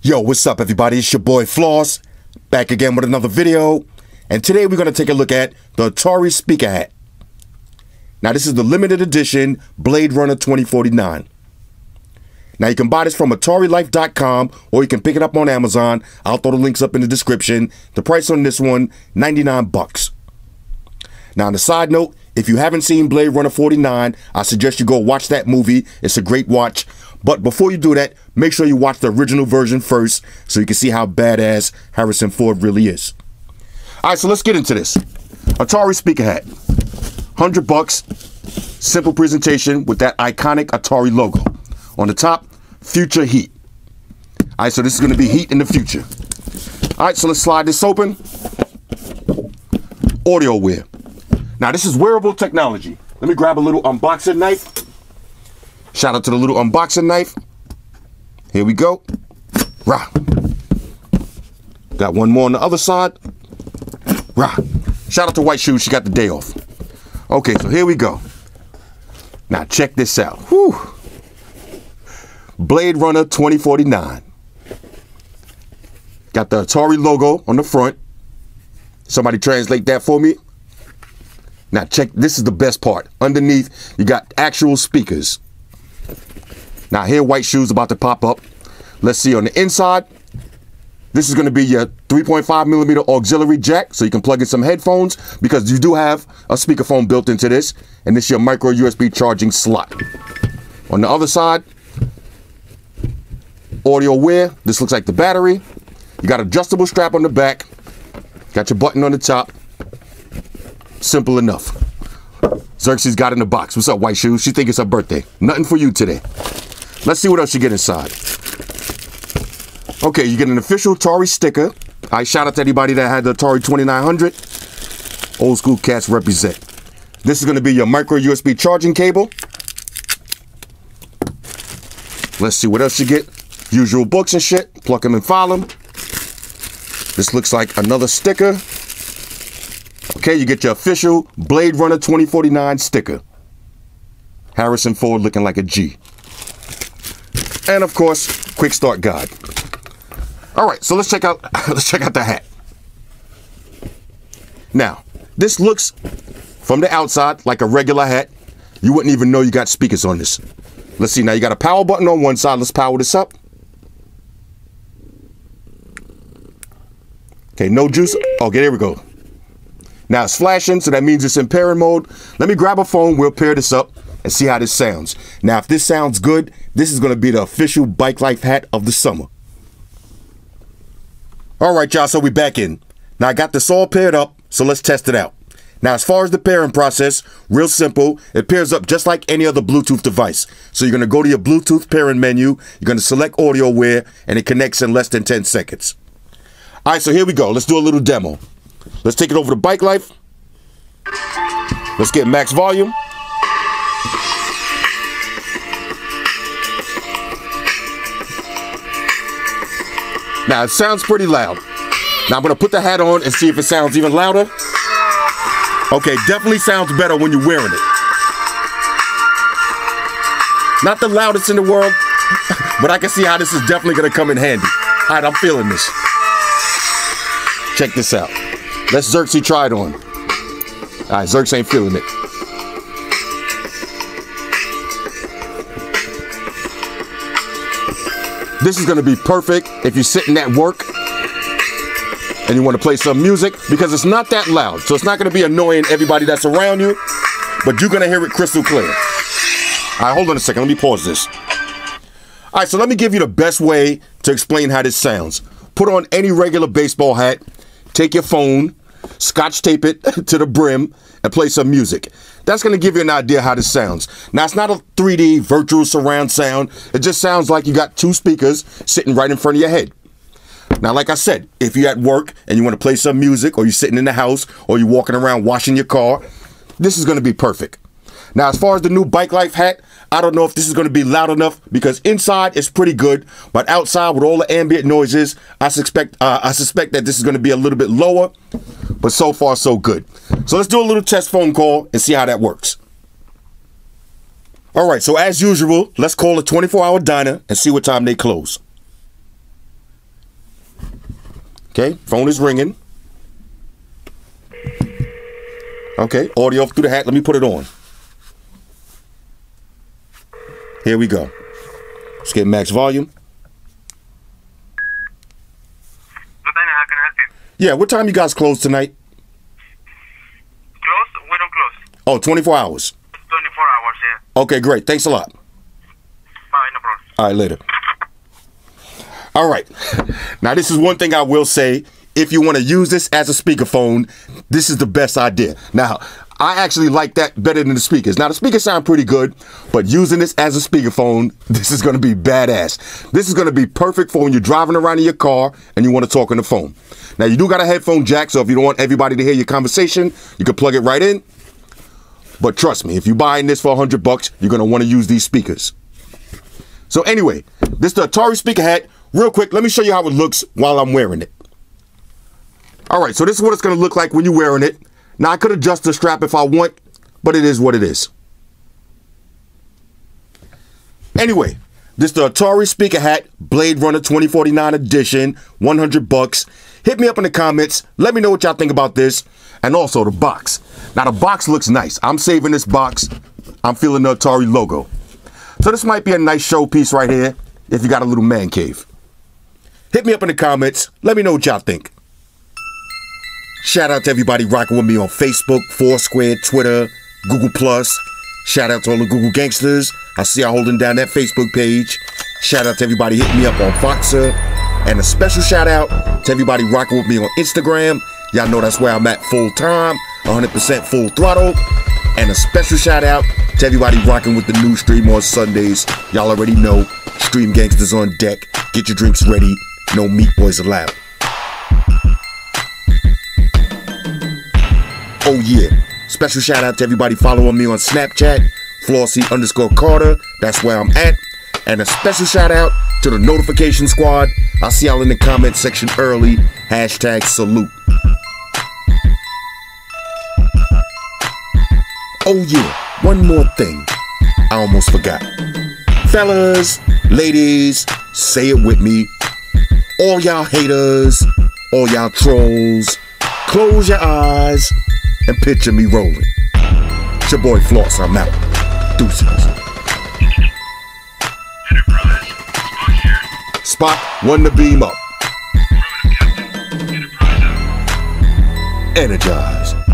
Yo, what's up everybody? It's your boy Floss, back again with another video. And today we're going to take a look at the Atari Speakerhat. Now this is the limited edition Blade Runner 2049. Now you can buy this from AtariLife.com or you can pick it up on Amazon. I'll throw the links up in the description. The price on this one, 99 bucks. Now on a side note, if you haven't seen Blade Runner 49, I suggest you go watch that movie. It's a great watch. But before you do that, make sure you watch the original version first so you can see how badass Harrison Ford really is. All right, so let's get into this. Atari Speakerhat. 100 bucks. Simple presentation with that iconic Atari logo. On the top, future heat. All right, so this is going to be heat in the future. All right, so let's slide this open. Audio wear. Now, this is wearable technology. Let me grab a little unboxing knife. Shout out to the little unboxing knife. Here we go. Rah. Got one more on the other side. Rah. Shout out to White Shoes. She got the day off. Okay, so here we go. Now, check this out. Whew. Blade Runner 2049. Got the Atari logo on the front. Somebody translate that for me. Now check, this is the best part. Underneath, you got actual speakers. Now here, White Shoes about to pop up. Let's see on the inside. This is going to be your 3.5mm auxiliary jack, so you can plug in some headphones because you do have a speakerphone built into this, and this is your micro USB charging slot. On the other side, audio wear. This looks like the battery. You got adjustable strap on the back. Got your button on the top. Simple enough. Xerxes got in the box. What's up, White Shoes? She think it's her birthday. Nothing for you today. Let's see what else you get inside. Okay, you get an official Atari sticker. I shout out to anybody that had the Atari 2900. Old school cats represent. This is going to be your micro USB charging cable. Let's see what else you get. Usual books and shit. Pluck them and file them. This looks like another sticker. Okay, you get your official Blade Runner 2049 sticker. Harrison Ford looking like a G. And of course, quick start guide. All right, so let's check out the hat. Now, this looks from the outside like a regular hat. You wouldn't even know you got speakers on this. Let's see, now you got a power button on one side. Let's power this up. Okay, no juice. Okay, there we go. Now it's flashing, so that means it's in pairing mode. Let me grab a phone, we'll pair this up and see how this sounds. Now, if this sounds good, this is gonna be the official Bike Life hat of the summer. All right, y'all, so we back in. Now I got this all paired up, so let's test it out. Now, as far as the pairing process, real simple. It pairs up just like any other Bluetooth device. So you're gonna go to your Bluetooth pairing menu, you're gonna select audio wear, and it connects in less than 10 seconds. All right, so here we go. Let's do a little demo. Let's take it over to Bike Life. Let's get max volume. Now it sounds pretty loud. Now I'm gonna put the hat on and see if it sounds even louder. Okay, definitely sounds better when you're wearing it. Not the loudest in the world, but I can see how this is definitely gonna come in handy. All right, I'm feeling this. Check this out. Let's Xerxes try it on. All right, Xerxes ain't feeling it. This is gonna be perfect if you're sitting at work and you wanna play some music because it's not that loud. So it's not gonna be annoying everybody that's around you, but you're gonna hear it crystal clear. All right, hold on a second, let me pause this. All right, so let me give you the best way to explain how this sounds. Put on any regular baseball hat, take your phone, scotch tape it to the brim, and play some music. That's going to give you an idea how this sounds. Now, it's not a 3D virtual surround sound. It just sounds like you got two speakers sitting right in front of your head. Now, like I said, if you're at work and you want to play some music, or you're sitting in the house, or you're walking around washing your car, this is going to be perfect. Now, as far as the new Bike Life hat, I don't know if this is going to be loud enough because inside it's pretty good, but outside with all the ambient noises, I suspect that this is going to be a little bit lower, but so far so good. So let's do a little test phone call and see how that works. All right, so as usual, let's call a 24-hour diner and see what time they close. Okay, phone is ringing. Okay, audio through the hat. Let me put it on. Here we go. Let's get max volume. How can I help you? Yeah, what time you guys close tonight? Close? We don't close. Oh, 24 hours. 24 hours, yeah. Okay, great. Thanks a lot. Bye, no problem. All right, later. All right. Now, this is one thing I will say. If you want to use this as a speakerphone, this is the best idea. Now, I actually like that better than the speakers. Now, the speakers sound pretty good, but using this as a speakerphone, this is going to be badass. This is going to be perfect for when you're driving around in your car and you want to talk on the phone. Now, you do got a headphone jack, so if you don't want everybody to hear your conversation, you can plug it right in. But trust me, if you're buying this for $100, you're going to want to use these speakers. So anyway, this is the Atari Speakerhat. Real quick, let me show you how it looks while I'm wearing it. All right, so this is what it's going to look like when you're wearing it. Now, I could adjust the strap if I want, but it is what it is. Anyway, this is the Atari Speakerhat Blade Runner 2049 edition, $100. Hit me up in the comments. Let me know what y'all think about this. And also the box. Now, the box looks nice. I'm saving this box. I'm feeling the Atari logo. So this might be a nice showpiece right here if you got a little man cave. Hit me up in the comments. Let me know what y'all think. Shout out to everybody rocking with me on Facebook, Foursquare, Twitter, Google+. Shout out to all the Google gangsters. I see y'all holding down that Facebook page. Shout out to everybody hitting me up on Voxer. And a special shout out to everybody rocking with me on Instagram. Y'all know that's where I'm at full time, 100% full throttle. And a special shout out to everybody rocking with the new stream on Sundays. Y'all already know, Stream Gangsters on deck. Get your drinks ready. No meat boys allowed. Oh yeah, special shout out to everybody following me on Snapchat, Flossy_Carter, that's where I'm at. And a special shout out to the notification squad. I'll see y'all in the comment section early. #salute. Oh yeah, one more thing. I almost forgot. Fellas, ladies, say it with me. All y'all haters, all y'all trolls, close your eyes and picture me rolling. It's your boy Floss, I'm out. Deuces. Enterprise, Spock here. Spock, run the beam up. Affirmative, Captain. Enterprise out. Energize.